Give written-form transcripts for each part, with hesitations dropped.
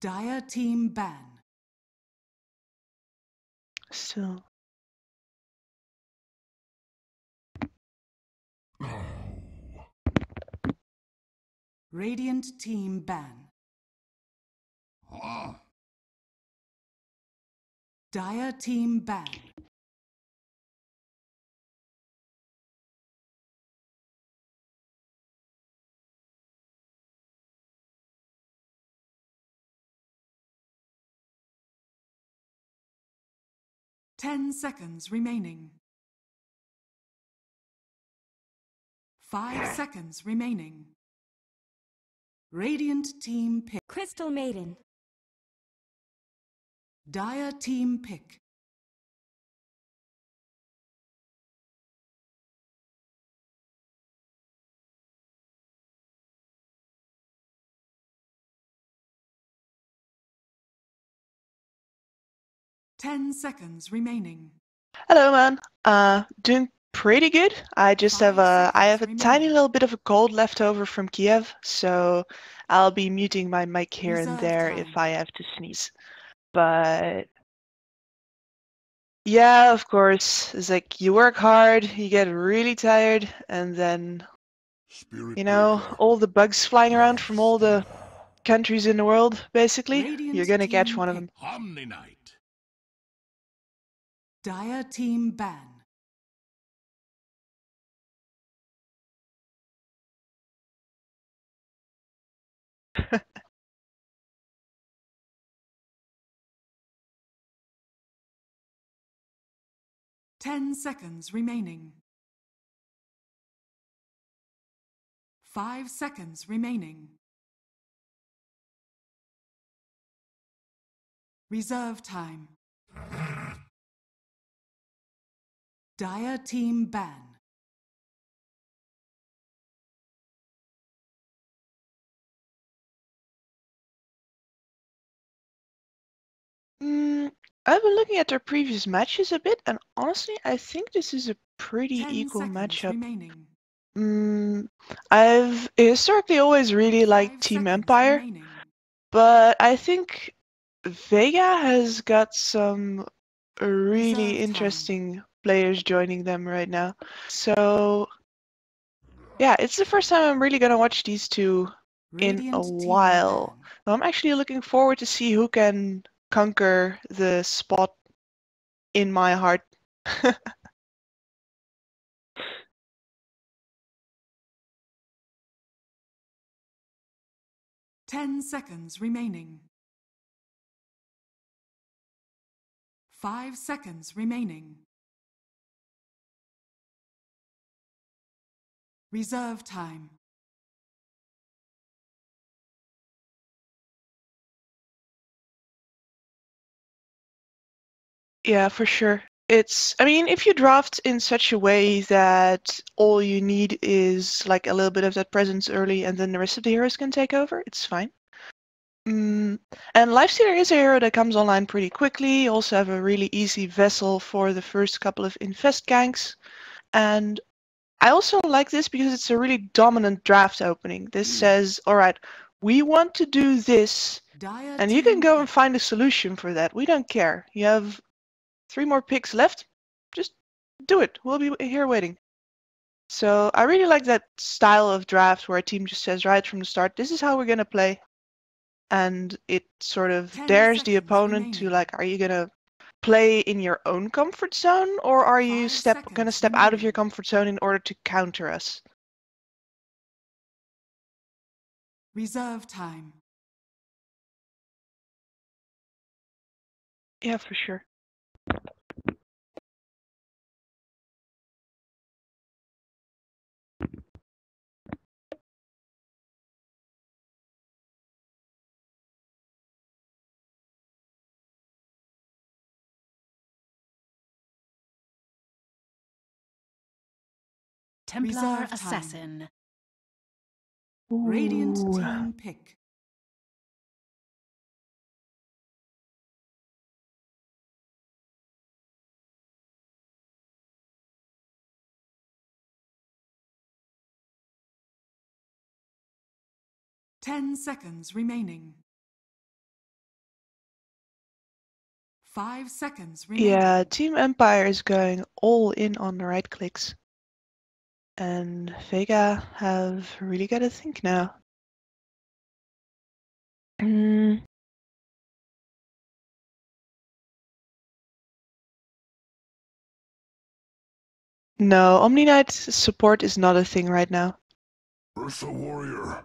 Dire team ban. Still. Radiant team ban. Dire team ban. Ten seconds remaining. 5 seconds remaining. Radiant team pick. Crystal Maiden. Dire team pick. Ten seconds remaining. Hello, man. Doing pretty good. I just have I have a tiny little bit of a cold left over from Kiev, so I'll be muting my mic here and there if I have to sneeze. But yeah, of course, it's like you work hard, you get really tired, and then all the bugs flying around from all the countries in the world, basically, you're gonna catch one of them. Omni-Knight. Dire team ban. Ten seconds remaining. 5 seconds remaining. Reserve time. Dire team ban. I've been looking at their previous matches a bit, and honestly, I think this is a pretty 10 equal seconds matchup. remaining. I've historically always really liked 5 Team seconds Empire, remaining. but I think Vega has got some really Reserve interesting players joining them right now. So yeah, it's the first time I'm really gonna watch these two in a Radiant team while. ban. So I'm actually looking forward to see who can conquer the spot in my heart. 10 seconds remaining. 5 seconds remaining. Reserve time. Yeah, for sure. I mean, if you draft in such a way that all you need is like a little bit of that presence early and then the rest of the heroes can take over, it's fine. And Lifestealer is a hero that comes online pretty quickly. You also have a really easy vessel for the first couple of infest ganks. And I also like this because it's a really dominant draft opening. This says, all right, we want to do this, Dire and you can go and pick. find a solution for that. We don't care. You have 3 more picks left. Just do it. We'll be here waiting. So I really like that style of draft where a team just says right from the start, this is how we're going to play. And it sort of 10 dares the seconds opponent to remaining. like, are you going to play in your own comfort zone, or are you 5 going to seconds step out of your remaining. comfort zone in order to counter us? Reserve time. Yeah, for sure. Templar Reserve Assassin. Radiant Ooh. team pick. Ten seconds remaining. 5 seconds remaining. Yeah, Team Empire is going all in on the right clicks. And Vega have really got to think now. No, Omni Knight support is not a thing right now. Ursa Warrior.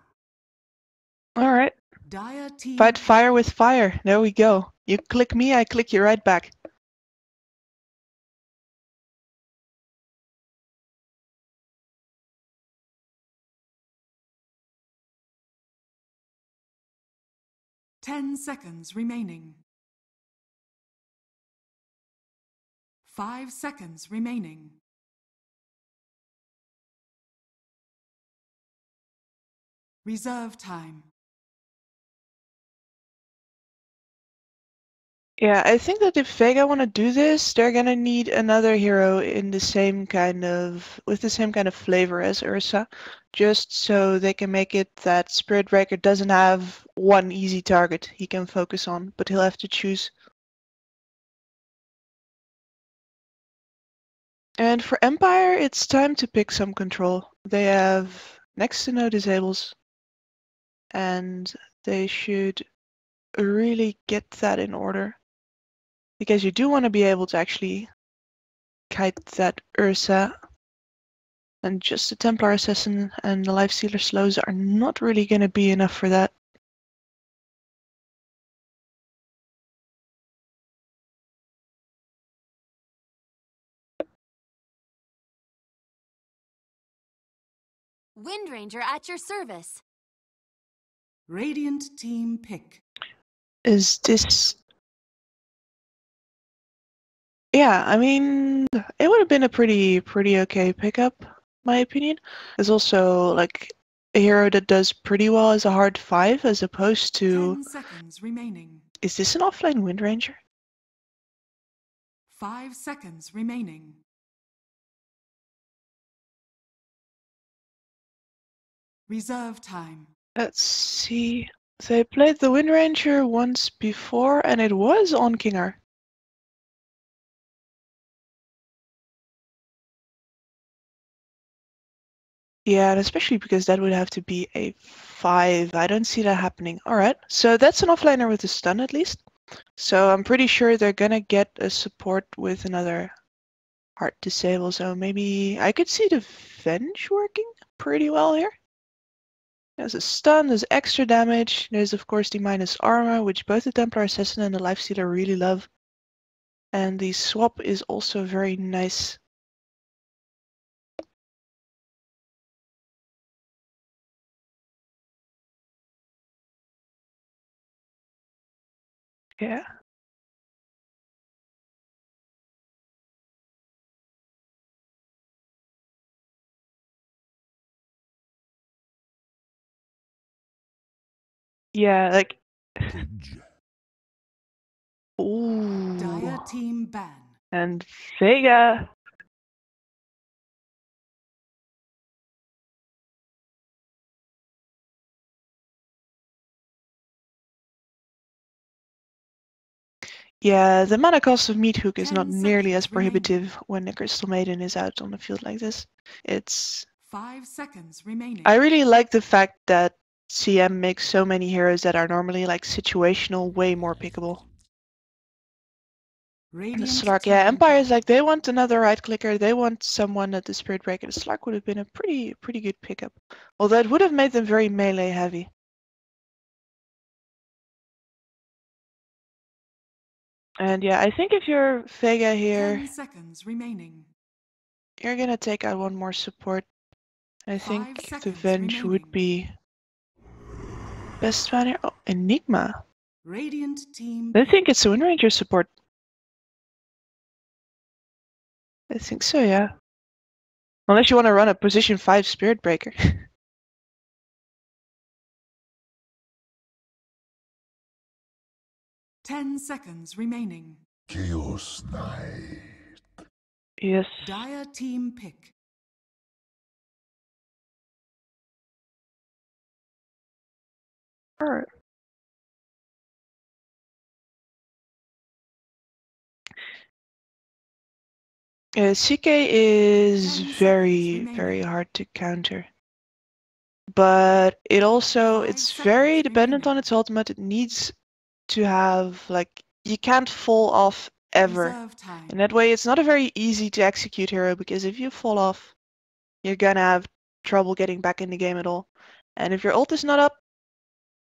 Alright. Dire team Fight fire with fire. There we go. You click me, I click you right back. Ten seconds remaining. 5 seconds remaining. Reserve time. Yeah, I think that if Vega want to do this, they're gonna need another hero in the same kind of, with the same kind of flavor as Ursa, just so they can make it that Spirit Breaker doesn't have one easy target he can focus on, but he'll have to choose. And for Empire, it's time to pick some control. They have next to no disables, and they should really get that in order. Because you do want to be able to actually kite that Ursa, and just the Templar Assassin and the Lifestealer Slows are not really going to be enough for that. Wind Ranger at your service. Radiant team pick. Is this... Yeah, I mean, it would have been a pretty okay pickup, my opinion. There's also like a hero that does pretty well as a hard 5 as opposed to... 10 seconds remaining. Is this an offline Wind Ranger? 5 seconds remaining. Reserve time. Let's see. They played the Wind Ranger once before and it was on Kingar. Yeah, and especially because that would have to be a 5. I don't see that happening. Alright, so that's an offliner with a stun at least. So I'm pretty sure they're gonna get a support with another hard disable. So maybe I could see the Venge working pretty well here. There's a stun, there's extra damage. There's of course the minus armor, which both the Templar Assassin and the Lifestealer really love. And the swap is also very nice. Yeah. Yeah, like... Ooh. Dire team ban. And Vega. Yeah, the mana cost of Meat Hook is not 10 nearly as seconds remaining. prohibitive when the Crystal Maiden is out on the field like this. It's... 5 seconds remaining. I really like the fact that CM makes so many heroes that are normally like situational way more pickable. And the Radiant Slark, yeah, team Empire is ban. like, they want another right clicker, they want someone at the Spirit Breaker. The Slark would have been a pretty good pickup. Although it would have made them very melee heavy. And yeah, I think if you're Vega here, 10 seconds remaining. you're gonna take out one more support. I 5 think the seconds Venge would remaining. be best one here. Oh, Enigma. Radiant team I pick. think it's a Wind Ranger support. I think so, yeah. Unless you want to run a position 5 Spirit Breaker. 10 seconds remaining. Chaos Knight. Yes. Dire team pick. Alright. CK is 10 seconds very, remaining. very hard to counter. But it also, 5 it's seconds very dependent on remaining. its ultimate. It needs to have, like, you can't fall off ever. Reserve time. In that way, it's not a very easy to execute hero, because if you fall off, you're gonna have trouble getting back in the game at all. And if your ult is not up,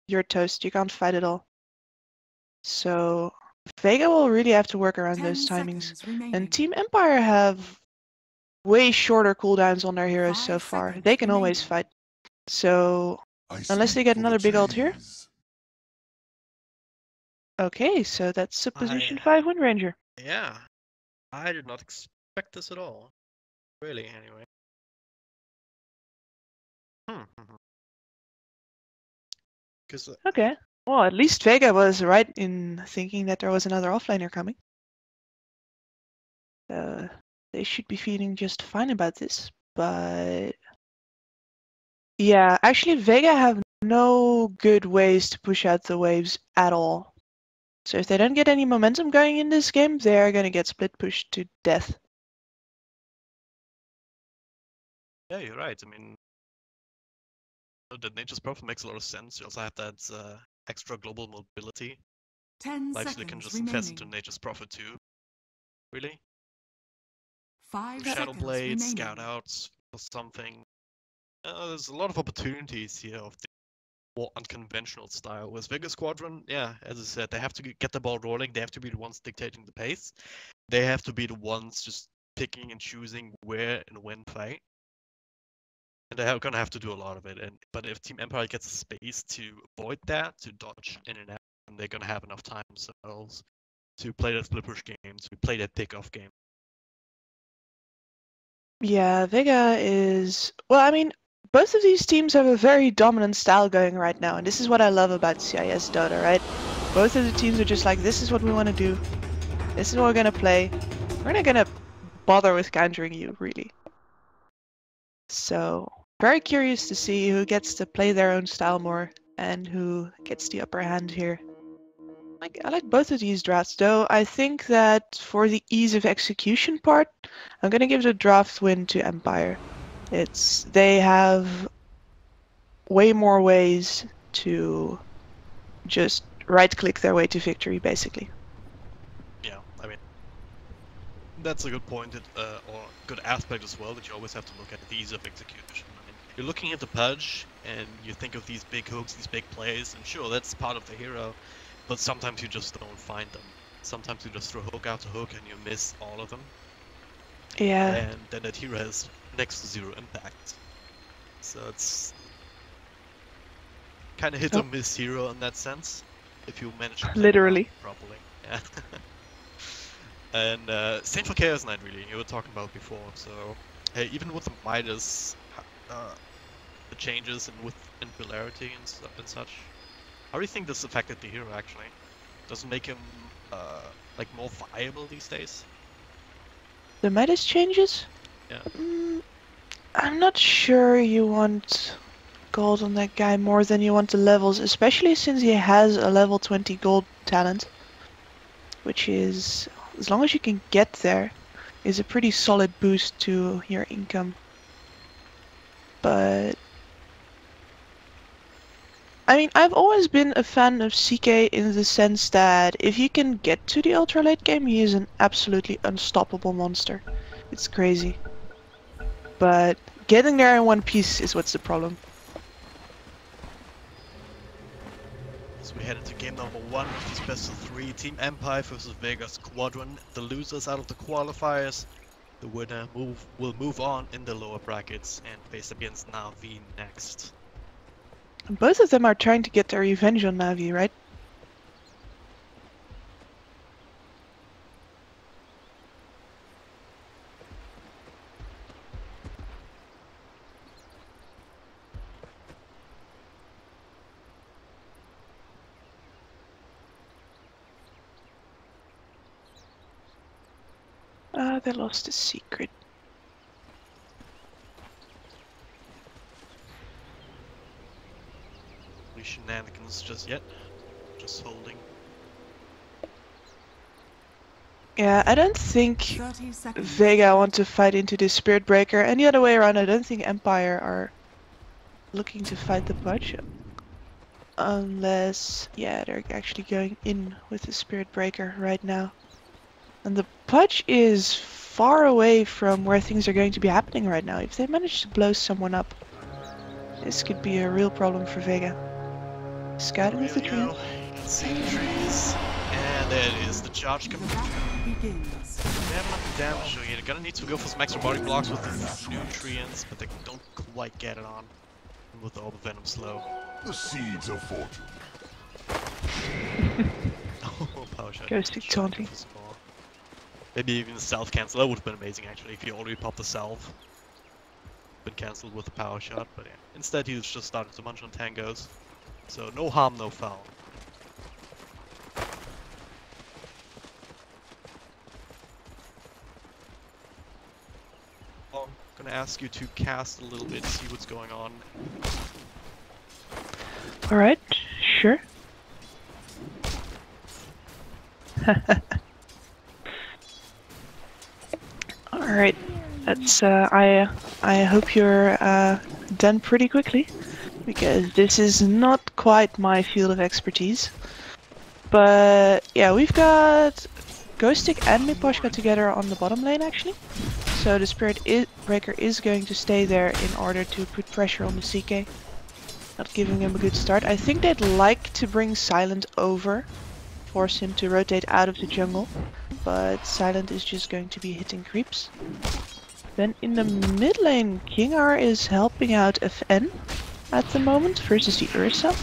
you're toast. You can't fight at all. So Vega will really have to work around 10 those timings. seconds remaining. And Team Empire have way shorter cooldowns on their heroes so 5 far. seconds They can always remaining. fight. So I unless they speak get for another the big ult here. trees. Okay, so that's a position I- 5 Wind Ranger. Yeah, I did not expect this at all. Really, anyway. Because Okay. Well, at least Vega was right in thinking that there was another offlaner coming. They should be feeling just fine about this. But yeah, actually Vega have no good ways to push out the waves at all. So if they don't get any momentum going in this game, they're gonna get split pushed to death. yeah, you're right. I mean, the Nature's Prophet makes a lot of sense. You also have that extra global mobility. 10 Actually, they can seconds just invest into remaining. Nature's Prophet too. Really? 5 Shadow seconds Blades, remaining. Scout Outs, or something. There's a lot of opportunities here of the more unconventional style. With Vega Squadron, yeah, as I said, they have to get the ball rolling. They have to be the ones dictating the pace. They have to be the ones just picking and choosing where and when fight. And they're gonna have to do a lot of it. But if Team Empire gets a space to avoid that, to dodge in and out, then they're gonna have enough time themselves to play that split push game, to play that pick-off game. Yeah, Vega is... Well, I mean, both of these teams have a very dominant style going right now, and this is what I love about CIS Dota, right? Both of the teams are just like, this is what we want to do. This is what we're gonna play. We're not gonna bother with countering you, really. So, very curious to see who gets to play their own style more and who gets the upper hand here. I like both of these drafts, though. I think that for the ease of execution part, I'm gonna give the draft win to Empire. They have way more ways to just right-click their way to victory, basically. Yeah, I mean, that's a good point, or good aspect as well, that you always have to look at the ease of execution. I mean, you're looking at the Pudge, and you think of these big hooks, these big plays, and sure, that's part of the hero, but sometimes you just don't find them. Sometimes you just throw hook after hook, and you miss all of them. Yeah. And then that hero has next to zero impact. So it's kind of hit or miss hero in that sense, if you manage to play Literally. properly. Yeah. And same for Chaos Knight, really. You were talking about before. So hey, even with the Midas, the changes and with polarity and such, how do you think this affected the hero actually? Does it make him like more viable these days? The Midas changes? Yeah. I'm not sure you want gold on that guy more than you want the levels, especially since he has a level 20 gold talent, which is, as long as you can get there, is a pretty solid boost to your income. But I mean, I've always been a fan of CK in the sense that if you can get to the ultra late game, he is an absolutely unstoppable monster. It's crazy. But getting there in one piece is what's the problem. So we head into game number 1 of this best of 3, Team Empire versus Vega Squadron. The losers out of the qualifiers. The winner will move on in the lower brackets and face against Navi next. Both of them are trying to get their revenge on Navi, right? They lost a secret. No shenanigans just yet. Just holding. Yeah, I don't think 30 seconds. Vega want to fight into this Spirit Breaker. And the other way around, I don't think Empire are looking to fight the Pudge. Unless, yeah, they're actually going in with the Spirit Breaker right now. And the Pudge is far away from where things are going to be happening right now. If they manage to blow someone up, this could be a real problem for Vega. Scouting with the There tree. we go. Let's see the trees. And there it is, the charge The coming. battle begins. They have enough damage, so you're gonna need to go for some extra body blocks with the nutrients, but they don't quite get it on with all the venom slow. The seeds of fortune. Oh, power shot. Goes to taunting. Maybe even the self cancel. That would have been amazing actually if he already popped the self. Been cancelled with the power shot, but yeah. Instead he was just starting to munch on tangos. So no harm, no foul. Well, I'm gonna ask you to cast a little bit, see what's going on. Alright, sure. Alright, that's I hope you're done pretty quickly, because this is not quite my field of expertise. But yeah, we've got Ghostic and Miposhka together on the bottom lane actually. So the Spirit Breaker is going to stay there in order to put pressure on the CK. Not giving him a good start. I think they'd like to bring Silent over, force him to rotate out of the jungle, but Silent is just going to be hitting creeps. Then in the mid lane, Kingar is helping out FN at the moment versus the Ursa,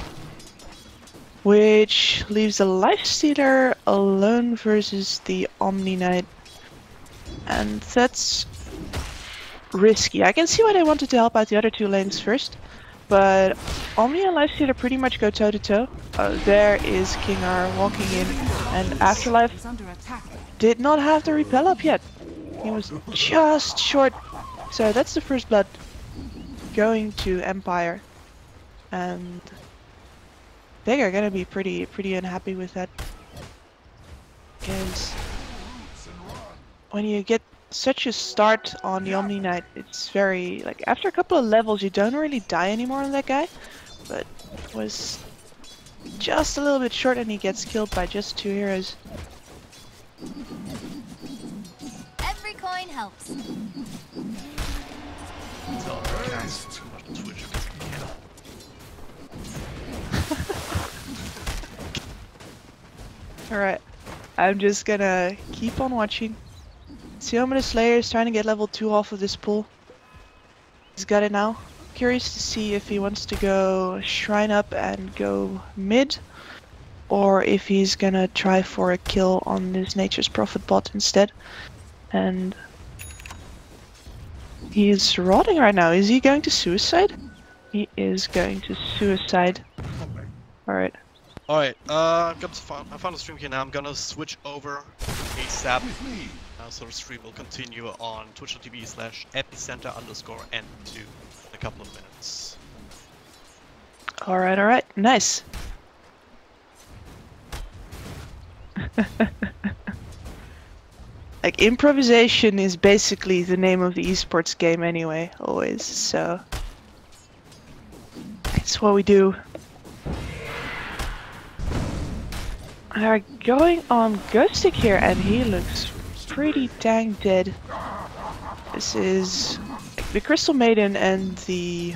which leaves the Lifestealer alone versus the Omni Knight, and that's risky. I can see why they wanted to help out the other two lanes first. But Omni and Lifestealer pretty much go toe to toe. There is Kingar walking in, and Afterlife Is under attack. did not have the repel up yet. He was just short. So that's the first blood going to Empire. And they are gonna be pretty unhappy with that. Because when you get such a start on the Omni Knight, it's very, like, after a couple of levels you don't really die anymore on that guy, but was just a little bit short and he gets killed by just 2 heroes. Every coin helps. So cast too much on Twitch because I can't. Alright, I'm just gonna keep on watching. Sioma the Slayer is trying to get level 2 off of this pull. He's got it now. Curious to see if he wants to go Shrine up and go mid, or if he's gonna try for a kill on this Nature's Prophet bot instead. And he is rotting right now. Is he going to suicide? He is going to suicide. Alright. Alright, I found a stream here now. I'm gonna switch over ASAP. So the stream will continue on twitch.tv/epicenter_n2 in a couple of minutes. Alright, nice. Like, improvisation is basically the name of the esports game anyway, always, so it's what we do. They're going on Ghostic here, and he looks pretty dang dead. This is, like, the Crystal Maiden and the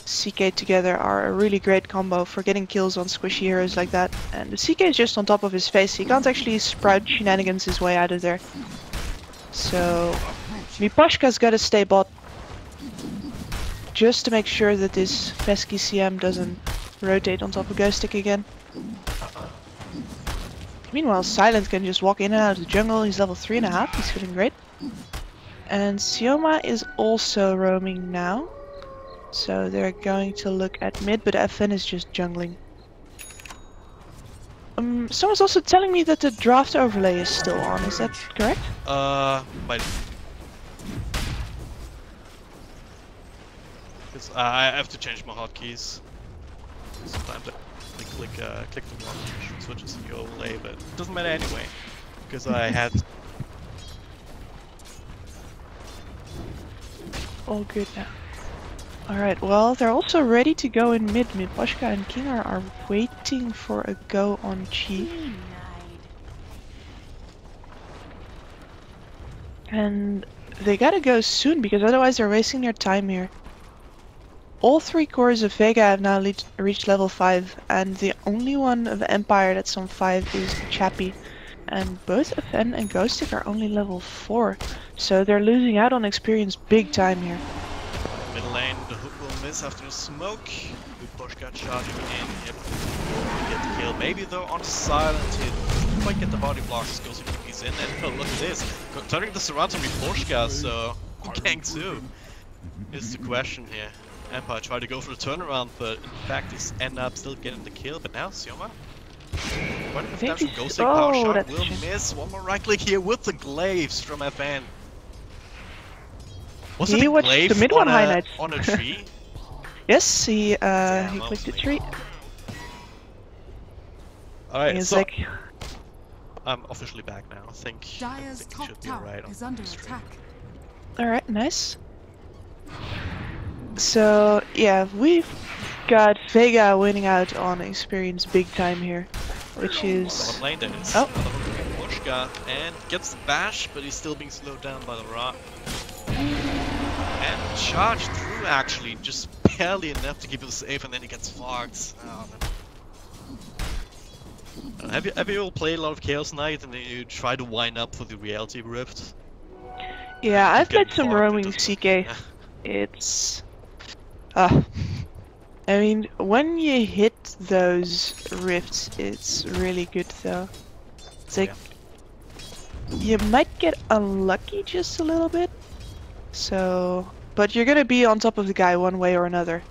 CK together are a really great combo for getting kills on squishy heroes like that. And the CK is just on top of his face. He can't actually sprout shenanigans his way out of there. So Miposhka's gotta stay bot, just to make sure that this pesky CM doesn't rotate on top of Ghostic again. Meanwhile, Silent can just walk in and out of the jungle. He's level 3.5. He's feeling great. And Sioma is also roaming now. So they're going to look at mid, but FN is just jungling. Someone's also telling me that the draft overlay is still on. Is that correct? Might. I have to change my hotkeys. Sometimes I click the one which switches the overlay, but it doesn't matter anyway. because I had. All good now. Alright, well, they're also ready to go in mid. Miposhka and King are waiting for a go on Chief. And they gotta go soon, because otherwise they're wasting their time here. All 3 cores of Vega have now reached level 5, and the only one of Empire that's on 5 is Chappie. And both FN and Ghostic are only level 4, so they're losing out on experience big time here. Middle lane, the hook will miss after the smoke. Miposhka charging in. Yep. Get the kill. Maybe though on silent hit. Might get the body blocks. Goes if he's in. And oh, look at this. Turning the surround to Miposhka, so gang 2 is the question here. Empire tried to go for the turnaround, but in fact he's end up still getting the kill. But now Sioma. Quite a dash from Ghostic. Power shot will miss. One more right click here with the glaives from FN. Was it a glaive the mid one highlights on a tree? Yes, he clicked the tree. Alright, so like... I'm officially back now. I think Dire's top should be tower right is on under the stream. attack. Alright, nice. So, yeah, we've got Vega winning out on experience big time here, which is... On lane that is. Oh. Pushka and gets the bash, but he's still being slowed down by the rock. And charged through actually, just barely enough to keep him safe, and then he gets fogged. Oh, man. Have you all played a lot of Chaos Knight and then you try to wind up for the Reality Rift? Yeah, I've played some fogged, roaming CK. Yeah. It's... I mean, when you hit those rifts, it's really good though. It's like... You might get unlucky just a little bit. So... But you're gonna be on top of the guy one way or another.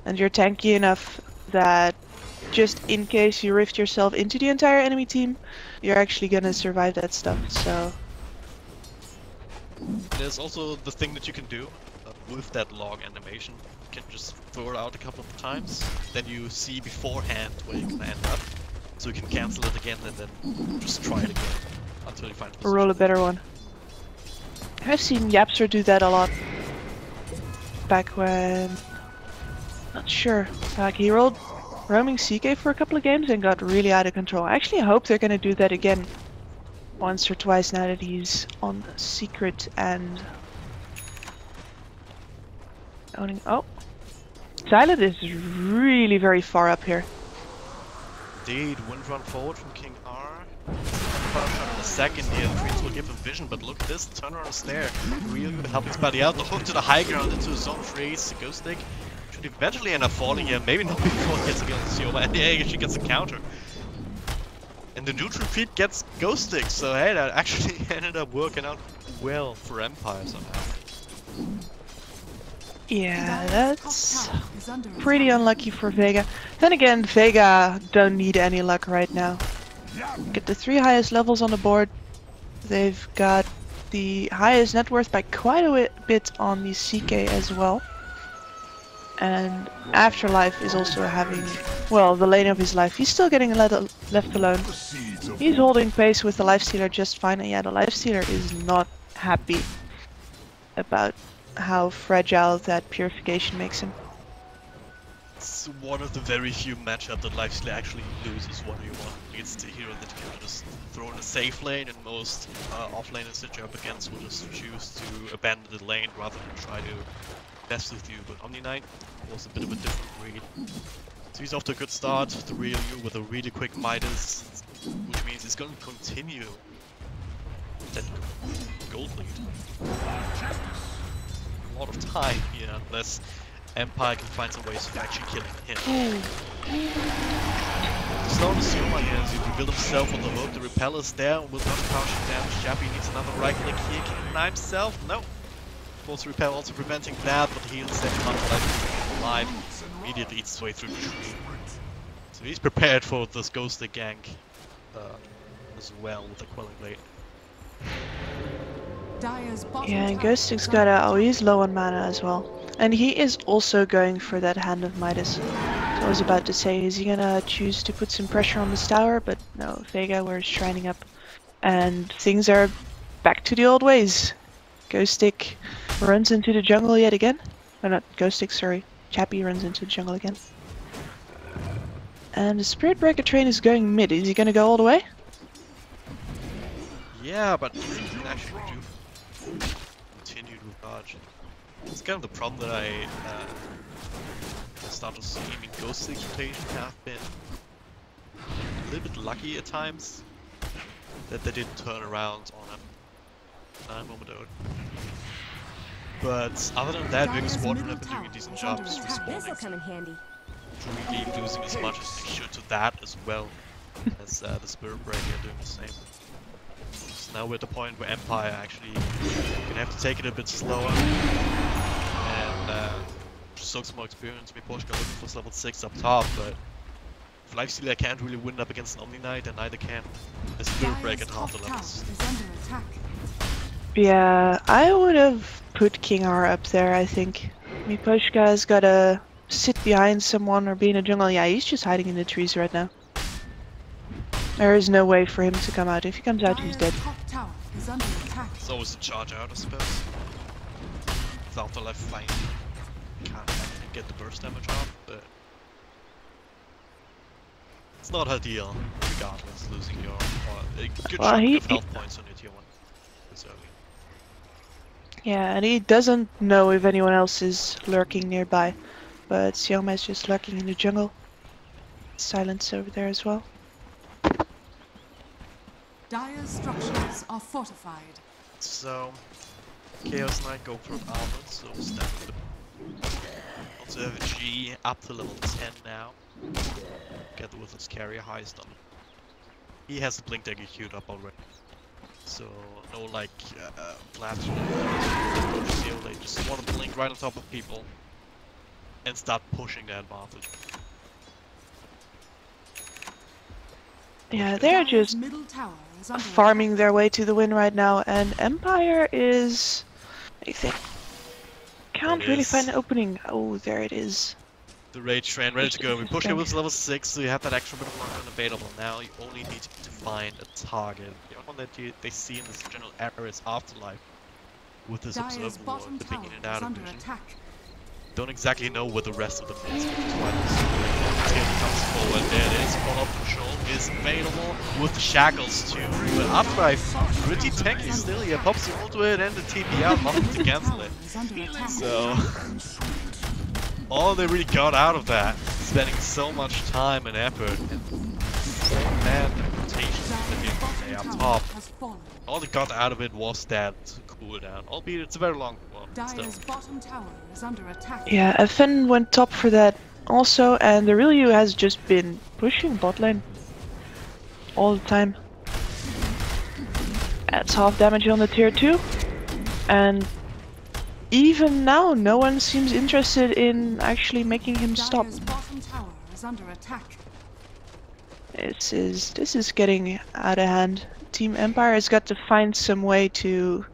And you're tanky enough that just in case you rift yourself into the entire enemy team, you're actually gonna survive that stuff, so... There's also the thing that you can do with that log animation. You can just throw it out a couple of times, then you see beforehand where you're gonna end up. So you can cancel it again and then just try it again until you find a position. Roll a better one. I've seen Yapster do that a lot. Back when... Not sure. Like he rolled roaming CK for a couple of games and got really out of control. I actually hope they're gonna do that again. Once or twice now that he's on secret and... owning... Oh! Silent is really very far up here. Indeed, wind run forward from King R. Power shot in a second here, the trees will give him vision, but look at this, turn around there. Really help his buddy out, the hook to the high ground into his own trees, the ghost stick. Should eventually end up falling here, maybe not before he gets against Sioma, and yeah, she gets a counter. And the neutral feed gets ghost stick, so hey, that actually ended up working out well for Empire somehow. Yeah, that's pretty unlucky for Vega. Then again, Vega don't need any luck right now. Get the 3 highest levels on the board. They've got the highest net worth by quite a bit on the CK as well. And Afterlife is also having, well, the lane of his life. He's still getting left alone. He's holding pace with the Lifestealer just fine. And yeah, the Lifestealer is not happy about how fragile that purification makes him. It's one of the very few matchups that Lifestealer actually loses 1v1 against the hero that you can just throw in a safe lane, and most offlaners that you're up against will just choose to abandon the lane rather than try to mess with you. But Omni Knight was a bit of a different breed. So he's off to a good start, the real you with a really quick Midas, which means he's going to continue that gold lead. A lot of time here, unless Empire can find some ways of actually killing him. Slow to Sioma here as he revealed himself on the hook. The repel is there, will not power damage. Chappie needs another right click here. Can he deny himself? No. Force repel also preventing that, but he instead life alive. Immediately eats his way through the tree. So he's prepared for this ghosted gank as well with the Quelling Blade. Yeah, and Ghostic's got oh, he's low on mana as well. And he is also going for that Hand of Midas. So I was about to say, is he gonna choose to put some pressure on this tower? But no, Vega, we're shrining up And things are back to the old ways. Ghostic runs into the jungle yet again. No, not Ghostic, sorry. Chappie runs into the jungle again. And the Spirit Breaker train is going mid. Is he gonna go all the way? Yeah, but he can actually do continued with dodge. It's kind of the problem that I started seeing. I mean, Ghostic's rotation have been a little bit lucky at times that they didn't turn around on a moment out. But other than that, Vega Squadron have been doing a decent job just responding. Come in handy. Really losing as much as they should to that as well as the Spirit Breaker doing the same. So now we're at the point where Empire actually gonna have to take it a bit slower and soak some more experience. Maybe Porsche looking for level 6 up top, but if Lifestealer can't really win up against an Omni Knight, and neither can the Spirit Breaker at half the levels. Yeah, I would have put King R up there, I think. Miposhka's gotta sit behind someone or be in a jungle. Yeah, he's just hiding in the trees right now. There is no way for him to come out. If he comes out, he's dead. It's always a charge out, I suppose. Without the left flank, can't actually get the burst damage off, but it's not ideal, regardless, losing your a good chunk of health points on your tier 1 this early. Yeah, and he doesn't know if anyone else is lurking nearby. But Xiaoma is just lurking in the jungle. Silence over there as well. Dire structures are fortified. So, Chaos Knight go for an armor, so step with the... Also have a G up to level 10 now. Together with his carrier highest on. He has the blink dagger queued up already. So, no like, flash they just want to blink right on top of people. And start pushing the advantage. Yeah, they're just farming their way to the win right now, and Empire is... I think... Can't really find an opening. Oh, there it is. The Rage Train ready to go. We push it with level 6, so you have that extra bit of luck available. Now you only need to find a target. The one that they see in this general area is Afterlife. With this Observer Ward, the big in and out of vision. Don't exactly know where the rest of them is, which is why this team comes forward. There it is. Follow-up control is available with the shackles too. But Afterlife, pretty tanky still here. Pops the ultimate and the TP out, nothing to cancel it. So, all they really got out of that, spending so much time and effort and rotation up top, all they got out of it was that cooldown. Albeit it's a very long one. Yeah, FN went top for that also, and the Ryu has just been pushing bot lane all the time. Adds half damage on the tier 2, and even now no one seems interested in actually making him stop. This is getting out of hand. Team Empire has got to find some way to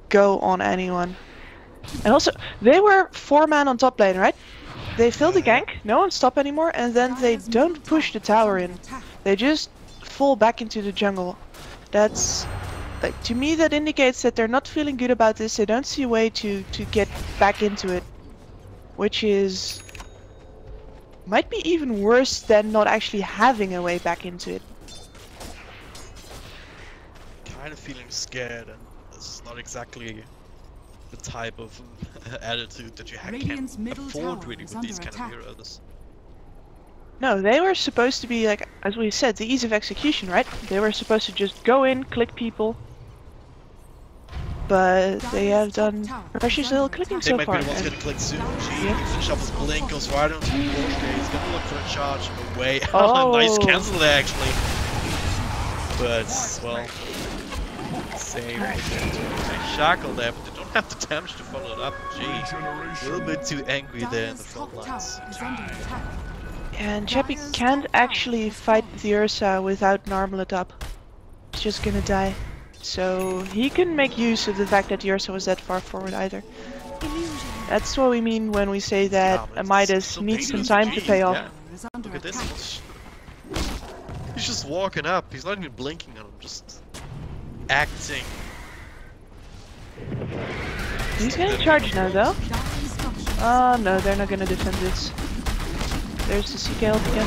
go on anyone. And also, they were 4-man on top lane, right? They fill the gank, no one stop anymore, and then they don't push the tower in. They just fall back into the jungle. That's... like, to me that indicates that they're not feeling good about this. They don't see a way to get back into it. Which is... might be even worse than not actually having a way back into it. Kind of feeling scared, and this is not exactly the type of attitude that you can afford really with these kind of heroes. No, they were supposed to be, like, as we said, the ease of execution, right? They were supposed to just go in, click people. But they have done precious little clicking so far. They might be the ones getting clicked soon. Finish up his blink, goes right onto the Porsche. He's gonna look for a charge away. Oh, nice cancel there actually. But, well, same with shackle there, but they don't have the damage to follow it up. Gee, a little bit too angry there in the front lines. And Chappie can't actually fight the Ursa without an armlet up. He's just gonna die. So he couldn't make use of the fact that the Ursa was that far forward either. That's what we mean when we say that a Midas needs some time to pay off. Yeah. Look at this. He's just walking up. He's not even blinking on him. Just acting. He's gonna charge now, though. Oh no, they're not gonna defend this. There's the CK ult again.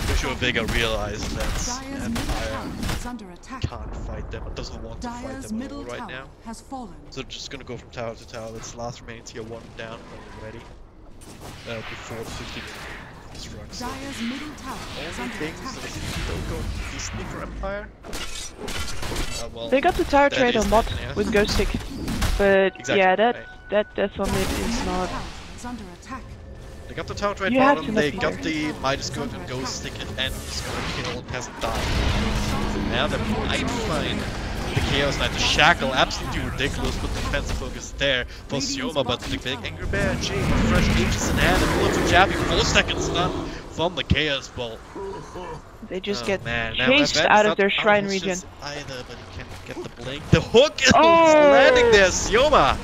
I'm sure Vega realized that Dire's middle Empire tower is under attack. can't fight them, or doesn't want to fight Dire's them at all middle right tower now. has fallen. So they're just gonna go from tower to tower. That's the last remaining tier 1 down already. Before the 50 destructs. Dire's middle tower is Only under things attack. that don't go decently for Empire. Well, They got the tower that trade is on bot that, yeah. with Ghost Stick, but Exactly, yeah, right. that death on it is not. Tower is under attack. They got the tower trade You have bottom, to they not got be the careful. Midas Goat and Ghost Stick and just gonna kill and hasn't died. So now they might find the Chaos Knight. The Shackle, absolutely ridiculous, but the defensive focus there for Sioma, but the big Angry Bear, Jade, fresh Aegis in hand, and bullets of Jabbing, 4 seconds stun from the Chaos Bolt. They just Oh, get man. Now, chased Advance out of not their shrine out of his region. just either, but he can get the blink. The hook is Oh! landing there, Sioma!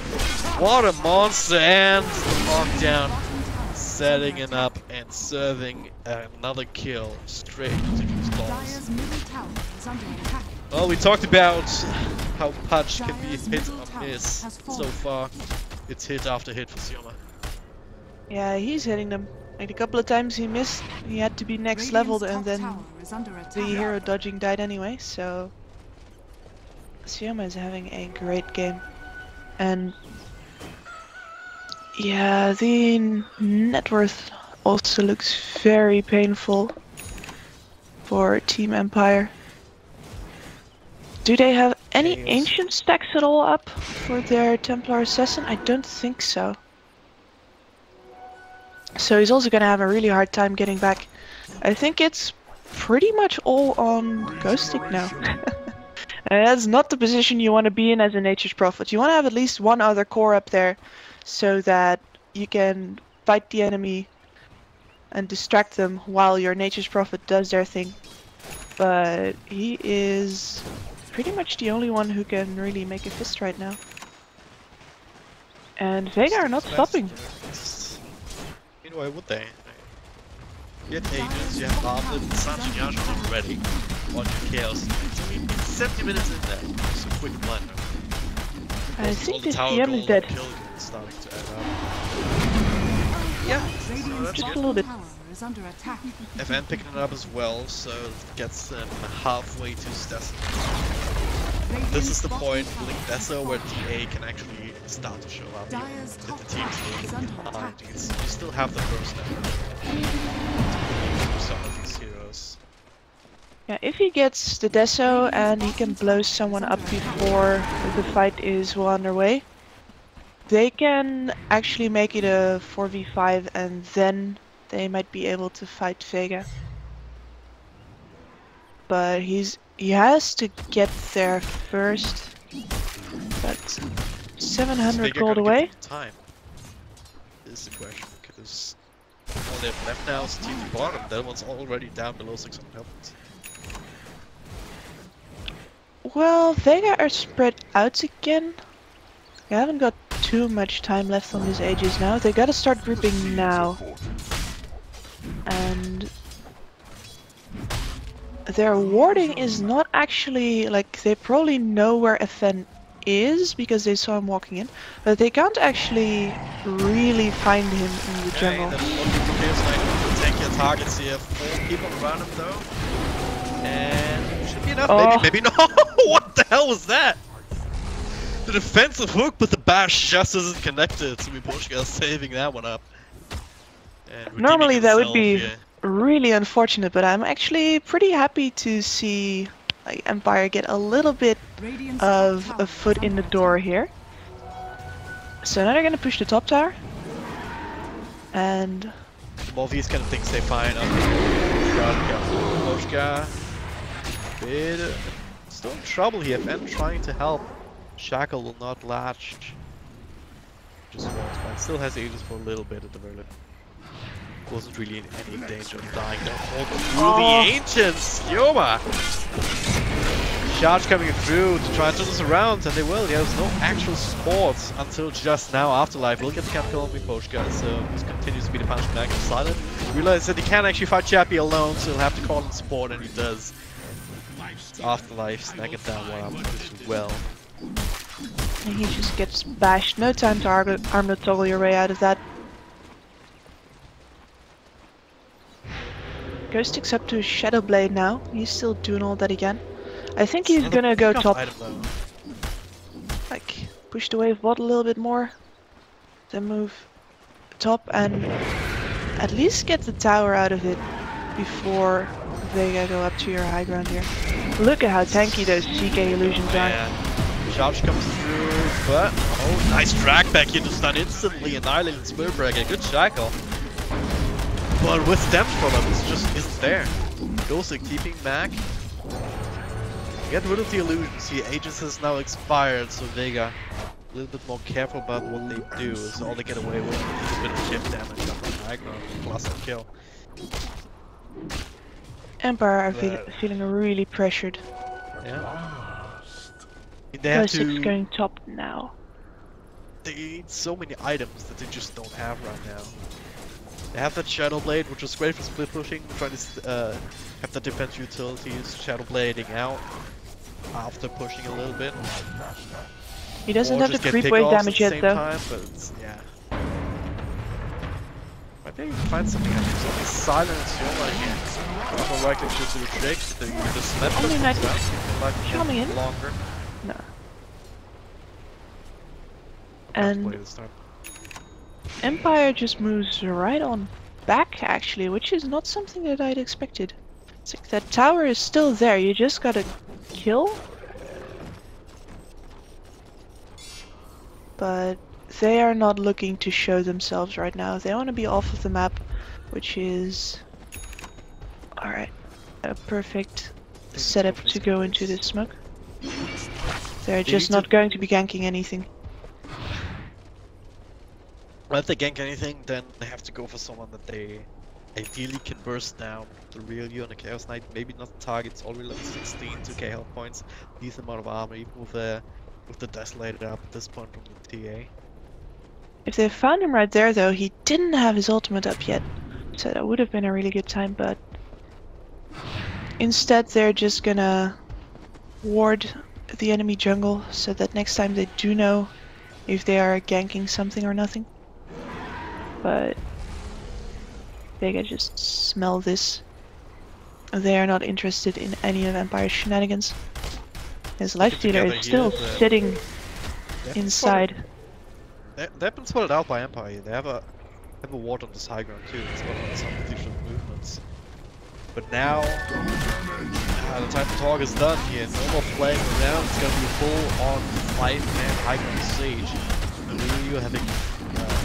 What a monster, and the knockdown. Setting him up and serving another kill straight into his balls. Dire's middle tower is under attack. Well, we talked about how Punch can be Dire's hit middle or tower miss. has So fallen. far, it's hit after hit for Sioma. Yeah, he's hitting them. Like a couple of times he missed. He had to be next leveled, and then Tower is under attack. the hero dodging died anyway. So Sioma is having a great game, and yeah, the net worth also looks very painful for Team Empire. Do they have any Chaos. ancient stacks at all up for their Templar Assassin? I don't think so. So he's also gonna have a really hard time getting back. I think it's pretty much all on Ghost Stick now. And that's not the position you want to be in as a Nature's Prophet. You want to have at least one other core up there, so that you can fight the enemy and distract them while your Nature's Prophet does their thing. But he is pretty much the only one who can really make a fist right now. And Vega are not stopping. You know, why would they? You have Aegis, you have Bartlett, and Sanji and Yasha already on your Chaos. I mean, 70 minutes in there. Just a quick blunder. I All think the this tower TM gold is dead. and kill is starting to add up. Yeah, so Radiant's that's Just a good. little bit. tower is under attack. FN picking it up as well, so it gets them halfway to Stassi. This is the point, Blink Deso, where TA can actually start to show up. Dire's If top the team's tower is a little under bit attack. behind, you still have the first effort for some of these heroes. Yeah, if he gets the Deso and he can blow someone up before the fight is well underway, they can actually make it a 4v5, and then they might be able to fight Vega. But he has to get there first. But 700 Vega gold gonna give away. them time is the question, because all they have left now is TT bottom. That one's already down below 600 health. Well, Vega are spread out again. They haven't got too much time left on this Aegis now. They gotta start grouping now. And their warding is not actually, like, they probably know where FN is because they saw him walking in, but they can't actually really find him in the jungle. That's one Chaos Knight take your targets here. 4 people around him though. And should be enough. Oh. Maybe no. What the hell was that? The defensive hook, but the bash just isn't connected. So Miposhka is saving that one up. And redeeming Normally that would himself be here. really unfortunate, but I'm actually pretty happy to see, like, Empire get a little bit Radiant's of top a tower foot is in the under door attack. here. So now they're gonna push the top tower. And More of these kind of things they find. Miposhka. Bit still in trouble here. FN trying to help. Shackle will not latch. Just walks by. Still has Aegis for a little bit at the very least. Wasn't really in any danger of dying. They're all through the Ancients! Yoma! charge coming through to try and turn this around, and they will. There's no actual sports until just now. Afterlife will get the camp kill on Big Poach, guys, so this continues to be the punch back of Silent. Realize that he can't actually fight Chappie alone, so he'll have to call in support, and he does. It's Afterlife snagging down one up as well. And he just gets bashed. No time to arm the toggle your way out of that. Ghost sticks up to Shadow Blade now. He's still doing all that he can. I think he's gonna go top. Like, push the wave bot a little bit more. Then move top and at least get the tower out of it before Vega go up to your high ground here. Look at how tanky those CK illusions are. Yeah. Charge comes through, but oh, nice drag back here to stun instantly, annihilating Spirit Breaker. Good shackle. But with damage problem, it just isn't there. Ghostic TPing back. Get rid of the illusions. The Aegis has now expired, so Vega a little bit more careful about what they do. So all they get away with is a bit of chip damage on the high ground plus a kill. Empire are feeling really pressured. Yeah. They have to going top now. They need so many items that they just don't have right now. They have that Shadow Blade, which is great for split pushing, trying to have the defense utilities, Shadow Blading out after pushing a little bit. He doesn't have the creep wave damage yet though. Time, but it's, yeah. Might be able to find something else. Something silence here, like upper right click just to restrict the snap. Only night coming in. Longer. No. And Empire just moves right on back actually, which is not something that I'd expected. It's like that tower is still there, you just gotta kill. But they are not looking to show themselves right now. They want to be off of the map, which is alright. A perfect setup to go into this smoke. They're just not going to be ganking anything. Well, if they gank anything, then they have to go for someone that they ideally can burst down. The real you on the Chaos Knight, maybe not the target's already level 16, 2k health points, decent amount of armor, even with the Desolator up at this point from the TA. If they found him right there though, he didn't have his ultimate up yet. So that would have been a really good time, but instead they're just gonna ward the enemy jungle so that next time they do know if they are ganking something or nothing. But Vega just smell this. They are not interested in any of Empire's shenanigans. His life stealer is still sitting inside. They've been spotted out by Empire. They have a ward on this high ground too. It's got some potential movements. But now the time to talk is done here. No more playing around. It's gonna be full on 5-man high ground siege. And you having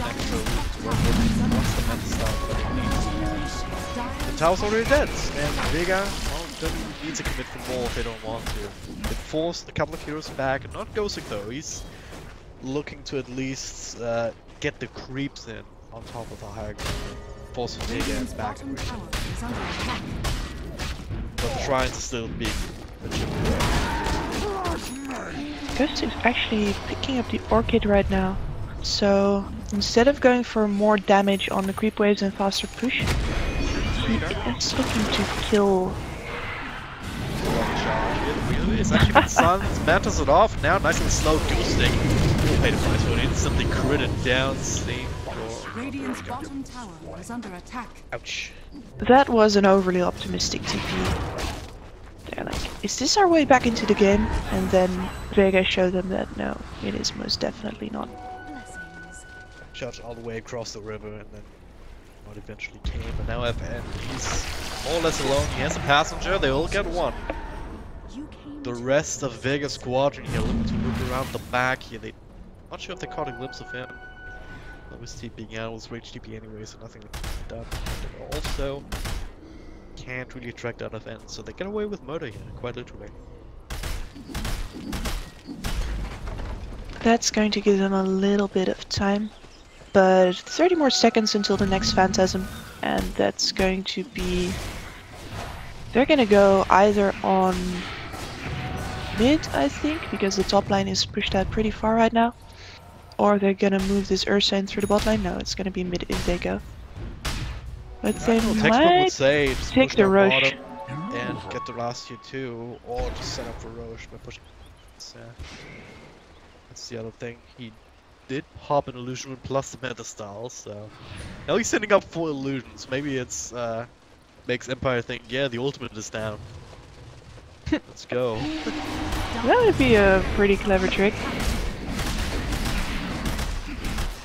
extra room to work with once the men start. The tower's already dead, and Vega don't need to commit for more if they don't want to. They forced a couple of heroes back, and not Ghostic though. He's looking to at least get the creeps in on top of the high ground. Forcing Vega back in region. But the shrines are still being legitimate. Ghost is actually picking up the Orchid right now. So instead of going for more damage on the creep waves and faster push, he is looking to kill. It's actually been stunned, matters it off, now nice and slow Ghostic. We'll pay the price for it, instantly critted down, same for Radiant's bottom tower is under attack. ouch. That was an overly optimistic TP. They're like, is this our way back into the game? And then Vega showed them that no, it is most definitely not. Blessings. Charged all the way across the river and then what eventually came, but now FN, he's more or less alone. He has a passenger, they all get one. The rest of Vega Squadron here looking to look around the back here. They not sure if they caught a glimpse of him. That was TPing out, it was rage TP anyway, so nothing done. But also can't really track down FN, so they get away with murder here, quite literally. That's going to give them a little bit of time, but 30 more seconds until the next Phantasm, and that's going to be... They're gonna go either on mid, I think, because the top line is pushed out pretty far right now. Or they're gonna move this Ursa in through the bot lane. No, it's gonna be mid if they go. But they Textbook would might say just take push the down Roche. bottom and get the last tier 2, or just set up for Roche by pushing. Yeah. That's the other thing. He did pop an illusion plus the meta style, so now he's setting up 4 illusions. Maybe it's makes Empire think, yeah, the ultimate is down. Let's go. That would be a pretty clever trick.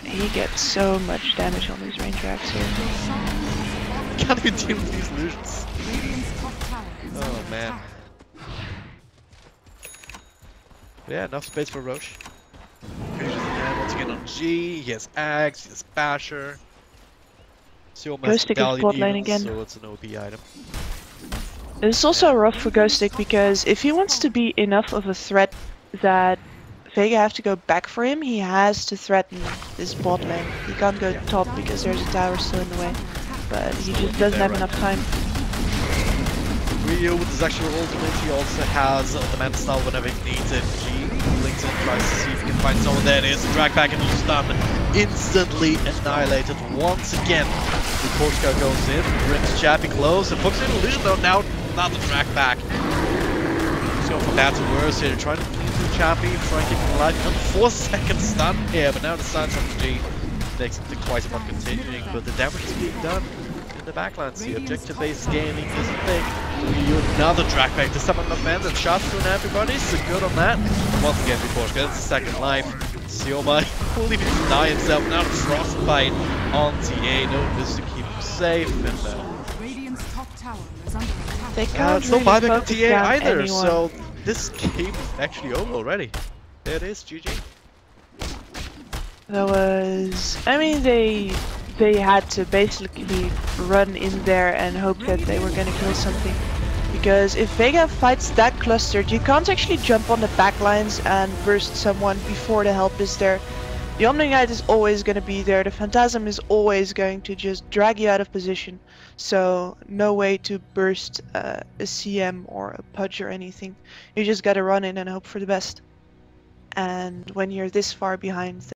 He gets so much damage on these range racks here. Can't even deal with these illusions. Radiant's top tower is Oh under man. attack. Yeah, enough space for Roche. Once again on G, he has Axe, he has Basher. Ghost Stick is bot lane again. So it's an OP item. It's also rough for Ghost Stick because if he wants to be enough of a threat that Vega have to go back for him, he has to threaten this bot lane. He can't go top because there's a tower still in the way. But he just doesn't have enough time. Rio with his actual ultimate, he also has the man style whenever he needs it. He links in, tries to see if he can find someone. There it is, drag back and stun. Instantly annihilated once again. The Portugal goes in, brings Chappie close, and puts in illusion though. Now another drag back. He's going from bad to worse here, trying to clean through Chappie, trying to keep him alive. And 4-second stun here, but now the silence on G makes him think twice about continuing, but the damage is being done in the backlines. The objective-based gaming is a thing. Another drag back, this time on the fans and shots through everybody, so good on that. Once again, before she gets the second life, Sioma will even deny himself. Now the frostbite on TA, no miss to keep him safe, and Radiant's top tower is under attack. They can't it's no really buyback on focus TA down either, anyone. so this game is actually over already. There it is, GG. There was, I mean, they had to basically run in there and hope that they were gonna kill something. Because if Vega fights that clustered, you can't actually jump on the backlines and burst someone before the help is there. The Omni Knight is always gonna be there, the Phantasm is always going to just drag you out of position. So no way to burst a CM or a Pudge or anything. You just gotta run in and hope for the best. And when you're this far behind,